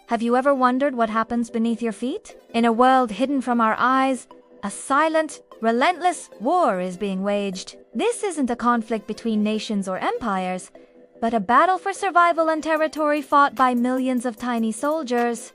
Have you ever wondered what happens beneath your feet? In a world hidden from our eyes, a silent, relentless war is being waged. This isn't a conflict between nations or empires, but a battle for survival and territory fought by millions of tiny soldiers.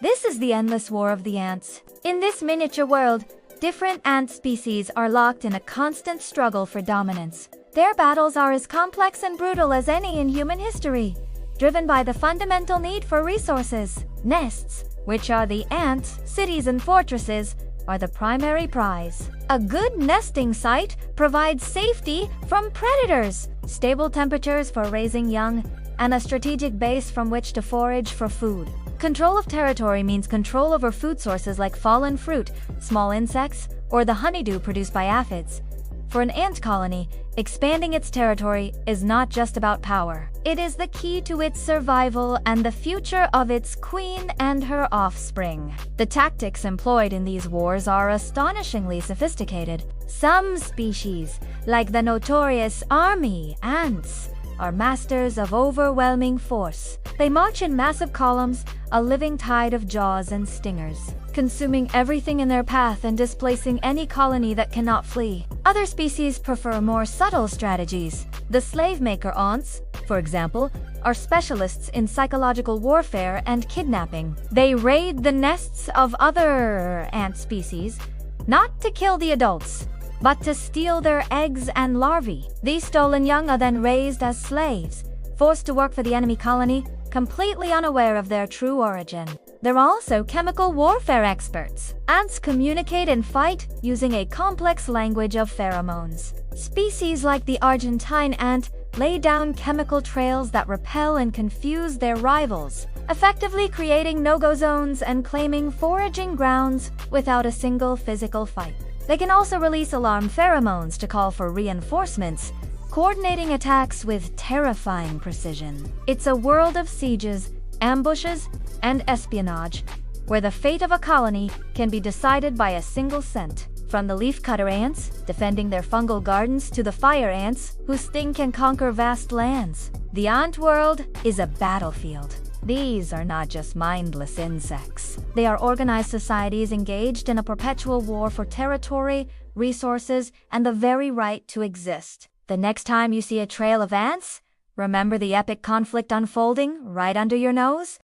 This is the endless war of the ants. In this miniature world, different ant species are locked in a constant struggle for dominance. Their battles are as complex and brutal as any in human history, driven by the fundamental need for resources. Nests, which are the ants' cities and fortresses, are the primary prize. A good nesting site provides safety from predators, stable temperatures for raising young, and a strategic base from which to forage for food. Control of territory means control over food sources like fallen fruit, small insects, or the honeydew produced by aphids. For an ant colony, expanding its territory is not just about power. It is the key to its survival and the future of its queen and her offspring. The tactics employed in these wars are astonishingly sophisticated. Some species, like the notorious army ants, are masters of overwhelming force. They march in massive columns, a living tide of jaws and stingers, consuming everything in their path and displacing any colony that cannot flee. Other species prefer more subtle strategies. The slave-maker ants, for example, are specialists in psychological warfare and kidnapping. They raid the nests of other ant species, not to kill the adults, but to steal their eggs and larvae. These stolen young are then raised as slaves, forced to work for the enemy colony, completely unaware of their true origin. They're also chemical warfare experts. Ants communicate and fight using a complex language of pheromones. Species like the Argentine ant lay down chemical trails that repel and confuse their rivals, effectively creating no-go zones and claiming foraging grounds without a single physical fight. They can also release alarm pheromones to call for reinforcements, coordinating attacks with terrifying precision. It's a world of sieges, ambushes, and espionage, where the fate of a colony can be decided by a single scent. From the leafcutter ants, defending their fungal gardens, to the fire ants, whose sting can conquer vast lands. The ant world is a battlefield. These are not just mindless insects. They are organized societies engaged in a perpetual war for territory, resources, and the very right to exist. The next time you see a trail of ants, remember the epic conflict unfolding right under your nose?